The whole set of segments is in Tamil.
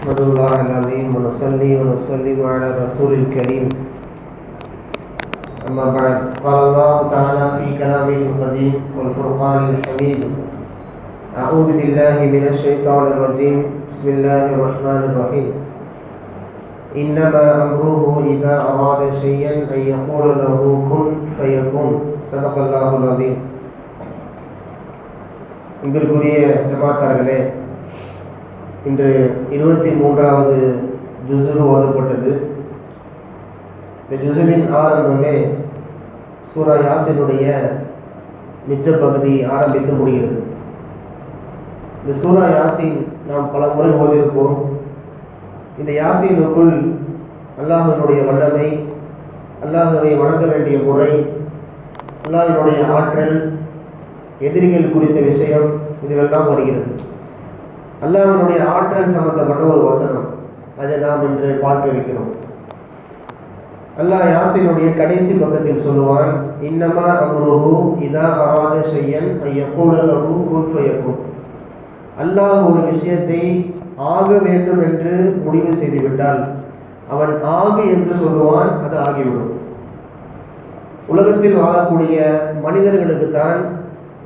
نحمد الله العظيم ونصلي ونسلم على رسول الكريم أما بعد قال الله تعالى في كلامه القديم والفرقان الحميد أعوذ بالله من الشيطان الرجيم بسم الله الرحمن الرحيم إنما أمره إذا أراد شيئا أن يقول له كن فيكون صدق الله العظيم. அன்பிற்குரிய ஜமாத்தார்களே, இன்று 23வது ஜுஸு ஓதப்பட்டது. இந்த ஜுஸுவின் ஆரம்பமே சூரா யாசினுடைய மிச்ச பகுதி ஆரம்பித்து முடிகிறது. இந்த சூரா யாசின் நாம் பல முறை ஓதியிருப்போம். இந்த யாசினுக்குள் அல்லாஹ்வினுடைய வல்லமை, அல்லாஹ்வை வணங்க வேண்டிய முறை, அல்லாஹ்வினுடைய ஆற்றல், எதிரிகள் குறித்த விஷயம் இதுவெல்லாம் வருகிறது. அல்லாஹ்வினுடைய ஆற்றல் சம்பந்தப்பட்ட ஒரு வசனம், அதை நாம் இன்று பார்க்க இருக்கிறோம். அல்லாஹ் யாசினுடைய கடைசி பக்கத்தில் சொல்லுவான், இன்னமா அம்ருஹு இதா அராத ஷையன் அய்யகூல லஹு குன் ஃபயகுன். அல்லாஹ் ஒரு விஷயத்தை ஆக வேண்டும் என்று முடிவு செய்துவிட்டால் அவன் ஆகு என்று சொல்லுவான், அது ஆகிவிடும். உலகத்தில் வாழக்கூடிய மனிதர்களுக்கு தான்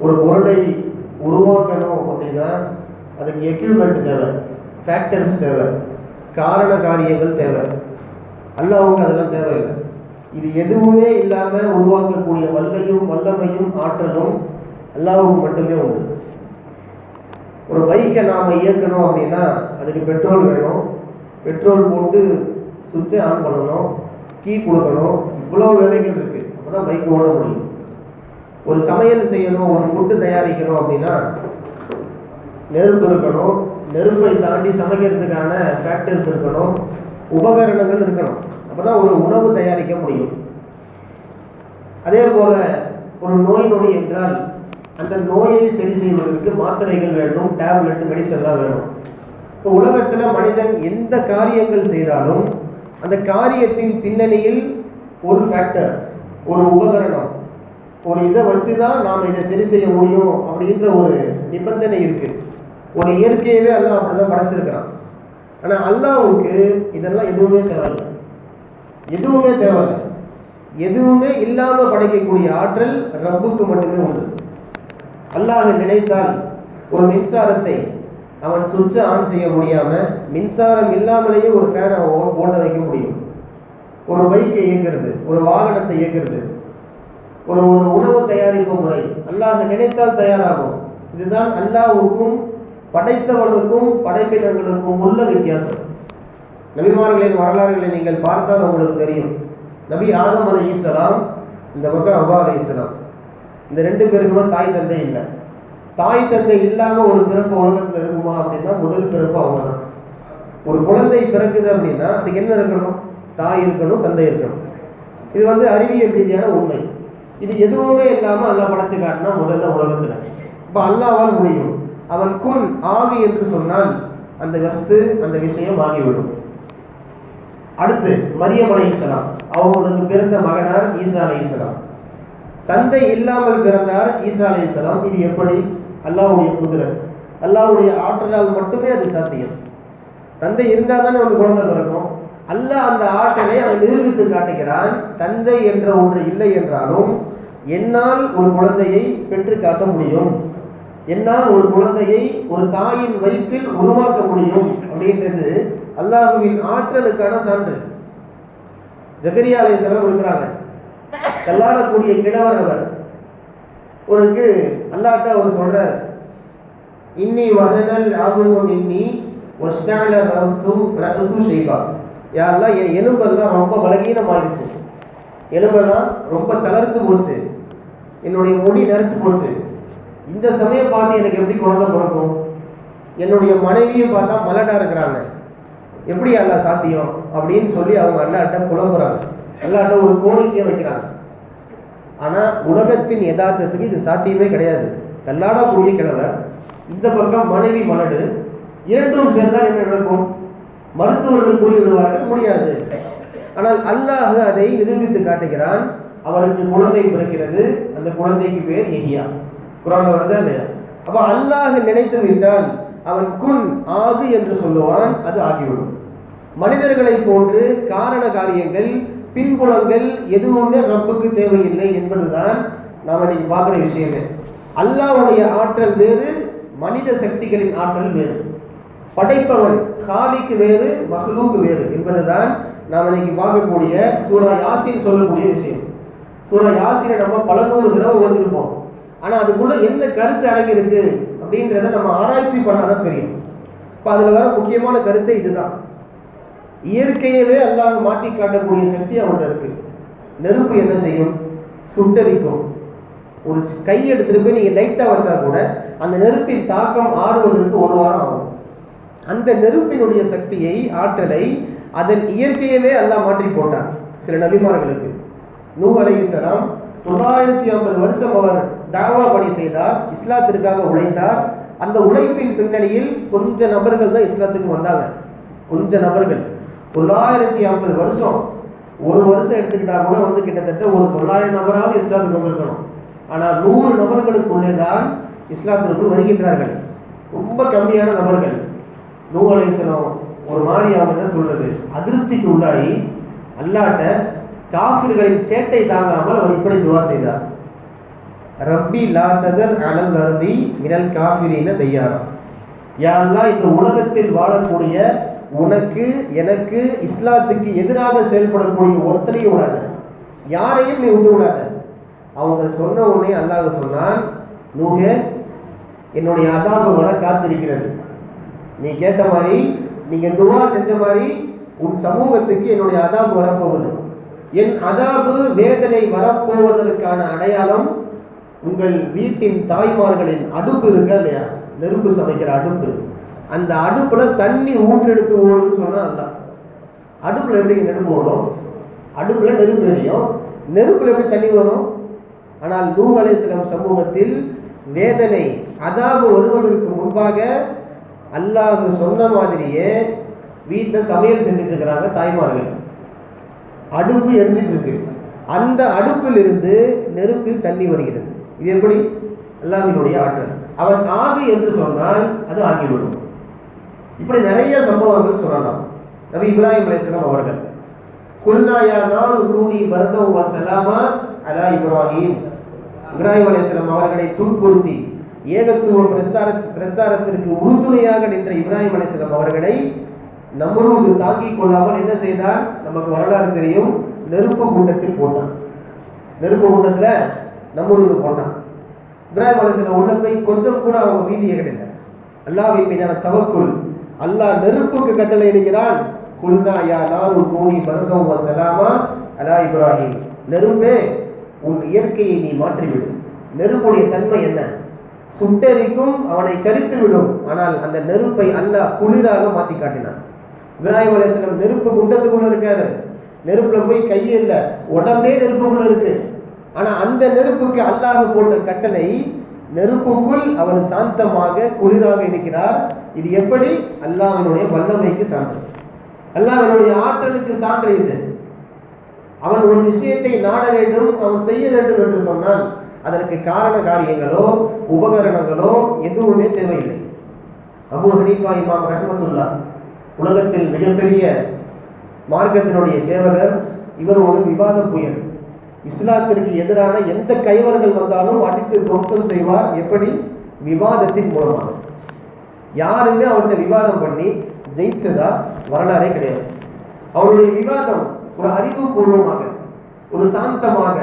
ஒரு பொருளை உருவாக்கணும் அப்படின்னா அதுக்கு எக்யூப்மெண்ட் தேவை, ஃபேக்டர்ஸ் தேவை, காரண காரியங்கள் தேவை. அல்லாஹ்வுக்கு அதெல்லாம் தேவையில்லை. இது எதுவுமே இல்லாமல் உருவாக்கக்கூடிய வல்லமையும் ஆற்றலும் அல்லாஹ்வுக்கு மட்டுமே உண்டு. ஒரு பைக்கை நாம் இயக்கணும் அப்படின்னா அதுக்கு பெட்ரோல் வேணும். பெட்ரோல் போட்டு சுவிட்சை ஆன் பண்ணணும், கீ கொடுக்கணும், இவ்வளோ வேலைகள் இருக்குது. அப்போ தான் பைக் ஓட முடியும். ஒரு சமையல் செய்யணும், ஒரு ஃபுட்டு தயாரிக்கணும் அப்படின்னா நெருப்பு இருக்கணும். நெருப்பை தாண்டி சமைக்கிறதுக்கான ஃபேக்டர்ஸ் இருக்கணும், உபகரணங்கள் இருக்கணும். அப்போ தான் ஒரு உணவு தயாரிக்க முடியும். அதே போல் ஒரு நோய் நொடி என்றால் அந்த நோயை சரி செய்வதற்கு மாத்திரைகள் வேண்டும், டேப்லெட், மெடிசன்லாம் வேணும். இப்போ உலகத்தில் மனிதன் எந்த காரியங்கள் செய்தாலும் அந்த காரியத்தின் பின்னணியில் ஒரு ஃபேக்டர், ஒரு உபகரணம், ஒரு இதை வச்சு தான் நாம் இதை சரி செய்ய முடியும் அப்படின்ற ஒரு நிபந்தனை இருக்குது. ஒரு இயற்கையவே அல்லாஹ் அப்படி தான் படைச்சிருக்கிறான். ஆனால் அல்லாஹ்வுக்கு இதெல்லாம் எதுவுமே தேவையில்லை. எதுவுமே இல்லாமல் படைக்கக்கூடிய ஆற்றல் ரப்புக்கு மட்டுமே உண்டு. அல்லாஹ் நினைத்தால் ஒரு மின்சாரத்தை அவன் சுவிட்சை ஆன் செய்ய முடியாமல், மின்சாரம் இல்லாமலேயே ஒரு ஃபேனை போட்ட வைக்க முடியும். ஒரு பைக்கை இயக்கிறது, ஒரு வாகனத்தை இயக்கிறது, ஒரு உணவு தயாரிப்பு முறை அல்லாஹ் நினைத்தால் தயாராகும். இதுதான் அல்லாஹ்வுக்கும் படைத்தவனுக்கும் படைப்பினங்களுக்கும் உள்ள வித்தியாசம். நபிமார்களின் வரலாறுகளை நீங்கள் பார்த்தால் உங்களுக்கு தெரியும். நபி ஆதம் அலைஹிஸ்ஸலாம், இந்த பக்கம் ஹவ்வா அலைஹிஸ்ஸலாம், இந்த ரெண்டு பேருக்குமே தாய் தந்தை இல்லை. தாய் தந்தை இல்லாமல் ஒரு பிறப்பு உலகத்தில் இருக்குமா அப்படின்னா முதல் பிறப்பு அவங்க தான். ஒரு குழந்தை பிறக்குது அப்படின்னா அதுக்கு என்ன இருக்கணும்? தாய் இருக்கணும், தந்தை இருக்கணும். இது அறிவியல் ரீதியான உண்மை. இது எதுவுமே இல்லாமல் அல்லாஹ் படைச்சு காட்டினா முதல்ல உலகத்தில். இப்போ அல்லாஹ்வால் முடியும். அவன் குன் ஆகு என்று சொன்னால் அந்த வஸ்து, அந்த விஷயம் ஆகிவிடும். அடுத்து மரியம் அலைஹிஸ்ஸலாம், அவங்களுக்கு பிறந்த மகனார் ஈசா அலைஹிஸ்ஸலாம். தந்தை இல்லாமல் பிறந்தார் ஈசா அலைஹிஸ்ஸலாம். இது எப்படி? அல்லாஹ்வுடைய குதிரத், அல்லாஹ்வுடைய ஆற்றலால் மட்டுமே அது சாத்தியம். தந்தை இருந்தால் தானே ஒரு குழந்தை பிறக்கும். அல்லாஹ் அந்த ஆற்றலை அவன் நிரூபித்து காட்டுகிறான். தந்தை என்ற ஒன்று இல்லை என்றாலும் என்னால் ஒரு குழந்தையை பெற்று காட்ட முடியும், என்னால் ஒரு குழந்தையை ஒரு தாயின் வயிற்றில் உருவாக்க முடியும் அப்படின்றது அல்லாஹ்வின் ஆற்றலுக்கான சான்று. ஜக்கரியா அலைஹிஸ்ஸலாம் இருக்கிறாங்க, கல்லாடக்கூடிய கிழவர். அவர் ஒருக்கு அல்லாஹ்ட்ட அவர் சொல்றார், இன்னி வஹனல் ஆகுமும் இன்னி வஸ்தஅல ரஅசு ஷைபா. யா அல்லாஹ், என் எலும்பெல்லாம் ரொம்ப பலகீனமாகிடுச்சு, எலும்பெல்லாம் ரொம்ப தளர்த்து போச்சு, என்னுடைய முடி நரைச்சு போச்சு. இந்த சமயம் பார்த்து எனக்கு எப்படி குழந்தை பிறக்கும்? என்னுடைய மனைவியும் பார்த்தா மலட்டா இருக்கிறாங்க, எப்படி அல்லாஹ் சாத்தியம் அப்படின்னு சொல்லி அவங்க அல்லாஹ்ட்ட புலம்புறாங்க. அல்லாஹ்ட்ட ஒரு கோரிக்கை வைக்கிறாங்க. ஆனால் உலகத்தின் யதார்த்தத்துக்கு இது சாத்தியமே கிடையாது. கல்லாடக்கூடிய கிழவர், இந்த பக்கம் மனைவி மலடு, இரண்டும் சேர்ந்தால் என்ன நடக்கும்? மருத்துவர்கள் கூறிவிடுவார்கள், முடியாது. ஆனால் அல்லாஹ் அதை நிரூபித்து காட்டுகிறான். அவருக்கு குழந்தை பிறக்கிறது, அந்த குழந்தைக்கு பேர் யஹ்யா. குர்ஆன்ல வருதா இல்லையா? அப்ப அல்லாஹ் நினைத்து விட்டால் அவன் குன் ஆகு என்று சொல்லுவான், அது ஆகிவிடும். மனிதர்களை போன்று காரண காரியங்கள் பின்புலங்கள் எதுவுமே ரப்புக்கு தேவையில்லை என்பதுதான் நாம் இன்னைக்கு பார்க்குற விஷயமே. அல்லாஹ்வுடைய ஆற்றல் வேறு, மனித சக்திகளின் ஆற்றல் வேறு. படைப்பவன் காலிக்கு வேறு, மஹ்லூக் வேறு என்பதுதான் நாம் இன்னைக்கு பார்க்கக்கூடிய சூரா யாசீன் சொல்லக்கூடிய விஷயம். சூரா யாசீனை நம்ம பல நூறு தடவை ஓதிருப்போம். ஆனால் அதுக்குள்ள என்ன கருத்து அடங்கியிருக்கு அப்படின்றத நம்ம ஆராய்ச்சி பண்ணாதான் தெரியும். இப்போ அதில் வர முக்கியமான கருத்து இதுதான். இயற்கையவே அல்லாஹ் மாற்றி காட்டக்கூடிய சக்தி அவன்கிட்ட இருக்கு. நெருப்பு என்ன செய்யும்? சுட்டரிக்கும். ஒரு கை எடுத்துட்டு போய் நீங்கள் லைட்டாக வச்சா கூட அந்த நெருப்பின் தாக்கம் ஆறுவதற்கு ஒரு வாரம் ஆகும். அந்த நெருப்பினுடைய சக்தியை, ஆற்றலை, அதன் இயற்கையவே அல்லாஹ் மாற்றி போட்டான் சில நபிமார்களுக்கு. நூஹ் அலைஹிஸ்ஸலாம் 950 வருஷம் அவர் தாவா பணி செய்தார், இஸ்லாத்திற்காக உழைத்தார். அந்த உழைப்பின் பின்னணியில் கொஞ்ச நபர்கள் தான் இஸ்லாத்துக்கு வந்தாங்க. கொஞ்ச நபர்கள் 950 வருஷம், ஒரு வருஷம் எடுத்துக்கிட்டா கூட வந்து கிட்டத்தட்ட ஒரு 900 நபராவது இஸ்லாத்துக்கு வந்திருக்கணும். ஆனால் 100 நபர்களுக்குள்ளே தான் இஸ்லாத்திற்குள் வருகின்றார்கள். ரொம்ப கம்மியான நபர்கள். நூஹ் அலைஹிஸ்ஸலாம் ஒரு மாதிரி அவங்க என்ன சொல்றது, அதிருப்திக்கு உள்ளாகி அல்லாஹ்ட்ட காஃபிர்களின் சேட்டை தாங்காமல் அவர் இப்படி துவா செய்தார். ரப்பி லா ததர் அலல் அர்தி மினல் காஃபிரீன தய்யாரா. யா அல்லாஹ், இந்த உலகத்தில் வாழக்கூடிய உனக்கு எனக்கு இஸ்லாத்துக்கு எதிராக செயல்படக்கூடிய ஒருத்தரையும் விடாத, யாரையும் நீ விட்டு விடாத. அவங்க சொன்ன உடனே அல்லாஹ் சொன்னான், நூஹே, என்னுடைய அதாபு வர காத்திருக்கிறது. நீ கேட்ட மாதிரி, நீங்க துவா செஞ்ச மாதிரி உன் சமூகத்துக்கு என்னுடைய அதாபு வரப்போகுது. என் அதாபு, வேதனை வரப்போவதற்கான அடையாளம் உங்கள் வீட்டின் தாய்மார்களின் அடுப்பு இருக்கா இல்லையா, நெருப்பு சமைக்கிற அடுப்பு, அந்த அடுப்புல தண்ணி ஊற்றெடுத்து ஓடுன்னு சொல்றான் அல்லாஹ். அடுப்புல எப்படி நெருப்பு ஓடும்? அடுப்புல நெருப்பு எரியும், நெருப்புல எப்படி தண்ணி வரும்? ஆனால் நூஹ் அலைஹிஸ்ஸலாம் சமூகத்தில் வேதனை, அதாபு வருவதற்கு முன்பாக அல்லாஹ் சொன்ன மாதிரியே வீட்டில் சமையல் செஞ்சுட்டு இருக்கிறாங்க தாய்மார்கள். அடுப்பு எரிஞ்சிட்டு இருக்கு, அந்த அடுப்பில் இருந்து நெருப்பில் தண்ணி வருகிறது. இது எப்படி? அல்லாஹ்வினுடைய ஆற்றல். அவன் ஆகு என்று சொன்னால் அது ஆகிவிடும். இப்படி நிறைய சம்பவங்கள் சொல்லலாம். நபி இப்ராஹிம் அலைஹிஸ்ஸலாம் அவர்கள் குல்னா யா நாரு கூனி பர்தன் வ ஸலாமா அலா இப்ராஹிம், இப்ராஹிம் அலைஹிஸ்ஸலாம் அவர்களை துன்புறுத்தி ஏகத்துவ பிரச்சாரத்திற்கு உறுதுணையாக நின்ற இப்ராஹிம் அலைஹிஸ்ஸலாம் அவர்களை நம்ரூது தாங்கிக் கொள்ளாமல் என்ன செய்தார்? நமக்கு வரலாறு தெரியும். நெருப்பு கூட்டத்தில் போட்டான். நெருப்பு கூட்டத்தில் நம்ரூது போட்டான். இப்ராஹிம் அலைஹிஸ்ஸலாம் உள்ள போய் கொஞ்சம் கூட அவங்க மீதியை கிடையாது. அல்லாஹ்வின் மீதான தவக்குல். அல்லாஹ் நெருப்புக்கு கட்டளை இடுகிறான், குல்னா யா நாரு கூனி பர்தன் வ ஸலாமா அலா இப்ராஹிம், நெருப்பே உன் இயற்கையை நீ மாற்றிவிடு. நெருப்புடைய தன்மை என்ன? சுட்டெரிக்கும், அவனை கரித்து விடும். ஆனால் அந்த நெருப்பை அல்லாஹ் குளிராக மாற்றி காட்டினான். இப்ராஹிம் அலைஹிஸ்ஸலாம் நெருப்பு குண்டத்துக்குள்ள இருக்காரு, நெருப்புல போய் கையே இல்லை, உடம்பே நெருப்புக்குள்ள இருக்கு. ஆனா அந்த நெருப்புக்கு அல்லாஹ் போட்ட கட்டளை, நெருப்புக்குள் அவர் சாந்தமாக குளிராக இருக்கிறார். இது எப்படி? அல்லாஹ்வினுடைய வல்லமைக்கு சான்று, அல்லாஹ்வினுடைய ஆற்றலுக்கு சான்று இது. அவன் ஒரு விஷயத்தை நாட வேண்டும், அவன் செய்ய வேண்டும் என்று சொன்னால் அதற்கு காரண காரியங்களோ உபகரணங்களோ எதுவுமே தேவையில்லை. அபூ ஹனீஃபா இமாம் ரஹ்மத்துல்லாஹ் உலகத்தில் மிகப்பெரிய மார்க்கத்தினுடைய சேவகர். இவர் ஒரு விவாத புயல். இஸ்லாத்திற்கு எதிரான எந்த கைவர்கள் வந்தாலும் அடித்து துவம்சம் செய்வார். எப்படி? விவாதத்தின் மூலமாக. யாருமே அவர்கிட்ட விவாதம் பண்ணி ஜெயிச்சதா வரலாறே கிடையாது. அவருடைய விவாதம் ஒரு அறிவுபூர்வமாக, ஒரு சாந்தமாக,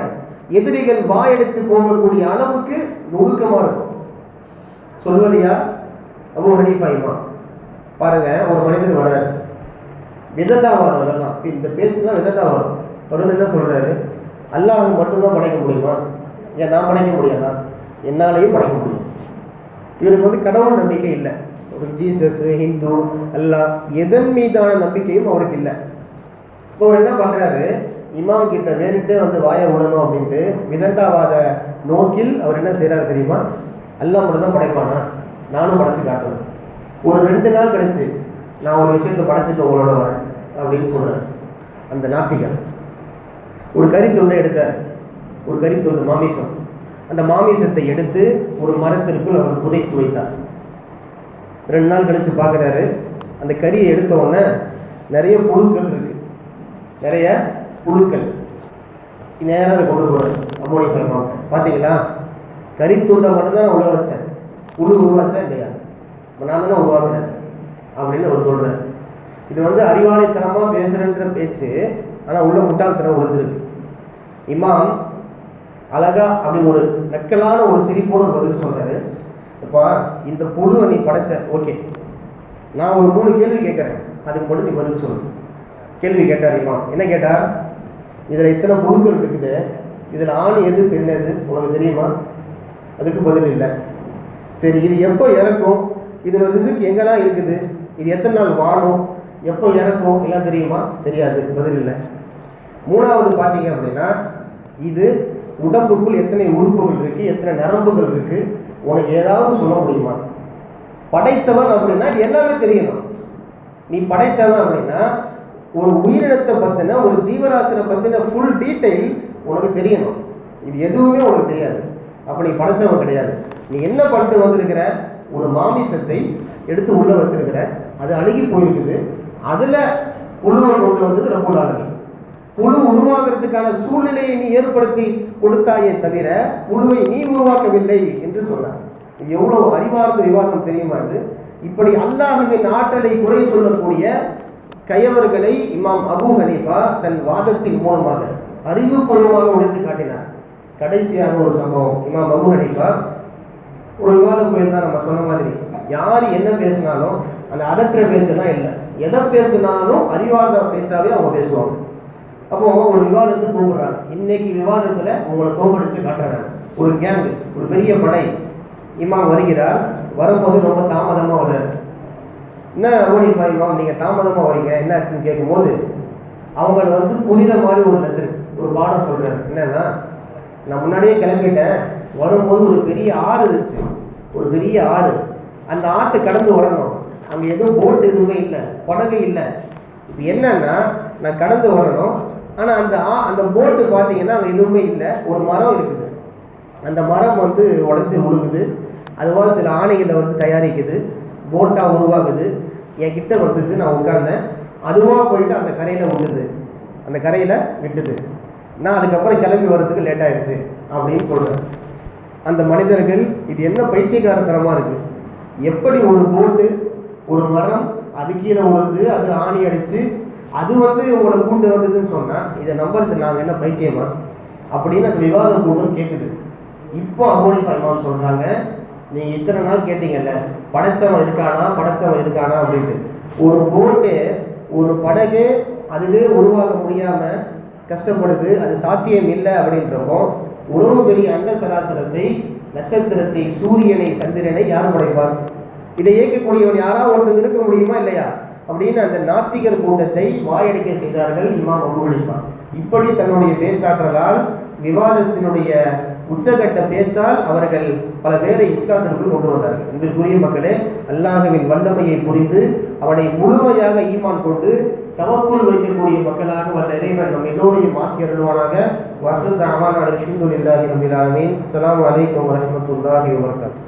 எதிரிகள் வாயெடுத்து போகக்கூடிய அளவுக்கு நுணுக்கமாக இருக்கும். சொல்வது யார்? அபூ ஹனீஃபா இமாம். பாருங்க, ஒரு மனிதர் வர்றாரு, விதண்டாவாதம். அதெல்லாம் இந்த பேச்சுலாம் விதண்டாவாதம். அவர் வந்து என்ன சொல்றாரு? அல்லாஹ் மட்டும்தான் படைக்க முடியுமா? ஏன் நான் படைக்க முடியாதா? என்னாலையும் படைக்க முடியும். இவருக்கு வந்து கடவுள் நம்பிக்கை இல்லை. ஒரு ஜீசஸ், ஹிந்து, அல்லாஹ் எதன் மீதான நம்பிக்கையும் அவருக்கு இல்லை. இப்போ அவர் என்ன பண்றாரு? இமாம் கிட்ட வேறுட்டு வந்து வாய விடணும் அப்படின்ட்டு விதண்டாவாத நோக்கில் அவர் என்ன செய்யறாரு தெரியுமா? அல்லாஹ் மட்டும் தான் படைப்பானா, நானும் படைச்சு காட்டுவேன். ஒரு 2 நாள் கழிச்சு நான் ஒரு விஷயத்தை படைச்சிட்டு உங்களோட வரேன் அப்படின்னு சொல்றாரு. அந்த நாத்திகர் ஒரு கறித்துண்டை எடுத்தார். ஒரு கறித்துண்டு மாமிசம். அந்த மாமிசத்தை எடுத்து ஒரு மரத்திற்குள் அவர் புதைத்து வைத்தார். 2 நாள் கழித்து பார்க்குறாரு, அந்த கறியை எடுத்த உடனே நிறைய புழுக்கள் இருக்கு, நிறைய புழுக்கள். நேரம் அதை கொண்டு போகிறார் அபூ ஹனீஃபா. பார்த்தீங்களா, கறி துண்டை மட்டும்தான் நான் உள்ள வச்சேன், புழு உருவாச்சா இல்லையா, நான் தானே உருவாக்குறேன் அப்படின்னு அவர் சொல்கிறார். இது அறிவாளித்தனமாக பேசுகிறன்ற பேச்சு, ஆனால் உள்ள முட்டாள்தனம் ஒழிஞ்சிருக்கு. இமாம் அழகா அப்படி ஒரு நக்கலான ஒரு சிரிப்போடு பதில் சொல்றாரு. அப்பா, இந்த புழுவை நீ படைச்ச, ஓகே, நான் ஒரு 3 கேள்வி கேட்குறேன், அதுக்கு மட்டும் நீ பதில் சொல்லு. கேள்வி கேட்டார் இமாம். என்ன கேட்டார்? இதில் இத்தனை புழுக்கள் இருக்குது, இதில் ஆண் எது பெண் எது உனக்கு தெரியுமா? அதுக்கு பதில் இல்லை. சரி, இது எப்போ இறக்கும், இதில் ரிஸ்க் எங்கெல்லாம் இருக்குது, இது எத்தனை நாள் வாழும், எப்போ இறக்கும் எல்லாம் தெரியுமா? தெரியாது, பதில் இல்லை. 3வது பார்த்தீங்க அப்படின்னா, இது உடம்புக்குள் எத்தனை உறுப்புகள் இருக்கு, எத்தனை நரம்புகள் இருக்கு, உனக்கு ஏதாவது சொல்ல முடியுமா? படைத்தவன் அப்படின்னா இது எல்லாமே தெரியணும். நீ படைத்தவன் அப்படின்னா ஒரு உயிரினத்தை பற்றின, ஒரு ஜீவராசினை பற்றின ஃபுல் டீட்டெயில் உனக்கு தெரியணும். இது எதுவுமே உனக்கு தெரியாது, அப்போ நீ படைத்தவன் கிடையாது. நீ என்ன பண்ணிட்டு வந்திருக்கிற, ஒரு மாமிசத்தை எடுத்து உள்ள வச்சிருக்கிற, அது அழுகி போயிருக்குது, அதில் புழுவை கொண்டு வந்தது ரப்புல் ஆலமீன். புழு உருவாக்குறதுக்கான சூழ்நிலையை நீ ஏற்படுத்தி கொடுத்தாயே தவிர புழுவை நீ உருவாக்கவில்லை என்று சொன்னார். இது எவ்வளவு அறிவார்ந்த விவாதம் தெரியுமா? இது இப்படி அல்லாஹ்வின் ஆற்றலை குறை சொல்லக்கூடிய கயவர்களை இமாம் அபூ ஹனீஃபா தன் வாதத்தின் மூலமாக அறிவுபூர்வமாக உடைத்து காட்டினார். கடைசியாக ஒரு சம்பவம், இமாம் அபூ ஹனீஃபா ஒரு விவாதம் போயிருந்தா, நம்ம சொன்ன மாதிரி யார் என்ன பேசினாலும் அந்த அதற்ற பேசலாம் இல்லை, எதை பேசினாலும் அறிவார்ந்த பேச்சாவே அவங்க பேசுவாங்க. அப்போ ஒரு விவாதத்தை கூப்பிடுறாங்க. இன்னைக்கு விவாதத்துல உங்களை தோக்கடிச்சு காட்டுறாங்க. ஒரு கேங்கு, ஒரு பெரிய படை. இமாம் வருகிறார். வரும்போது ரொம்ப தாமதமா வர்றாரு. என்ன அபூ ஹனீஃபா இமாம், நீங்க தாமதமா வரீங்க, என்ன ஆச்சுன்னு கேட்கும்போது அவங்கள புரியுற மாதிரி ஒரு லெசன், ஒரு பாடம் சொல்றாரு. என்னன்னா, நான் முன்னாடியே கிளம்பிட்டேன், வரும்போது ஒரு பெரிய ஆறு இருந்துச்சு, ஒரு பெரிய ஆறு. அந்த ஆற்றை கடந்து வரணும், அங்க எதுவும் போட்டு எதுவுமே இல்லை, படகு இல்லை. இப்போ என்னன்னா, நான் கடந்து வரணும், ஆனால் அந்த போட்டு பார்த்தீங்கன்னா அங்கே எதுவுமே இல்லை, ஒரு மரம் இருக்குது. அந்த மரம் உடஞ்சி விழுகுது, அதுவாக சில ஆணைகளை தயாரிக்குது, போட்டாக உருவாகுது. என் கிட்ட வந்தது, நான் உட்கார்ந்தேன், அதுவாக போயிட்டு அந்த கரையில் விட்டுது, அந்த கரையில் விட்டுது. நான் அதுக்கப்புறம் கிளம்பி வர்றதுக்கு லேட் ஆயிடுச்சு அப்படின்னு சொல்கிறேன். அந்த மனிதர்கள், இது என்ன பைத்தியக்காரத்தனமாக இருக்குது, எப்படி ஒரு போட்டு, ஒரு மரம், அது கீழே விழுந்து, அது ஆணி அடித்து, அது உங்களை கூட்டு வந்ததுன்னு சொன்னால் இதை நம்புறது நாங்கள் என்ன பைத்தியமா அப்படின்னு அந்த விவாதம் கூட்டம் கேட்குது. இப்போ அபூ ஹனீஃபா இமாம் சொல்கிறாங்க, நீங்கள் இத்தனை நாள் கேட்டீங்கல்ல, படைச்சவன் இருக்கானா அப்படின்ட்டு. ஒரு போட்டு, ஒரு படகு அதுவே உருவாக முடியாமல் கஷ்டப்படுது, அது சாத்தியம் இல்லை அப்படின்றப்போ உழவு பெரிய அண்ட சராசரத்தை, நட்சத்திரத்தை, சூரியனை, சந்திரனை யார் படைப்பார்? இதை இயக்கக்கூடியவன் யாராவது ஒருத்தர் இருக்க முடியுமா இல்லையா அப்படின்னு அந்த நாத்திகர் கூட்டத்தை வாயடிக்க செய்தார்கள் இமாம் அபூ ஹனீஃபா. இப்படி தன்னுடைய பேச்சாற்றலால், விவாதத்தினுடைய உச்சகட்ட பேச்சால் அவர்கள் பல பேரை இஸ்லாத்திற்குள் கொண்டு வந்தார்கள். இன்றைக்குரிய மக்களே, அல்லாஹ்வின் வல்லமையை புரிந்து அவனை முழுமையாக ஈமான் கொண்டு தவக்குள் வைக்கக்கூடிய மக்களாக வல்ல இறைவன் நம் எல்லோரையும் மாற்றி அருள்வானாக. வஸல் தஅவானா அல்ஹம்துலில்லாஹி ரப்பில் ஆலமீன். அஸ்ஸலாமு அலைக்கும் வரஹ்மத்துல்லாஹி வபரகாத்துஹு.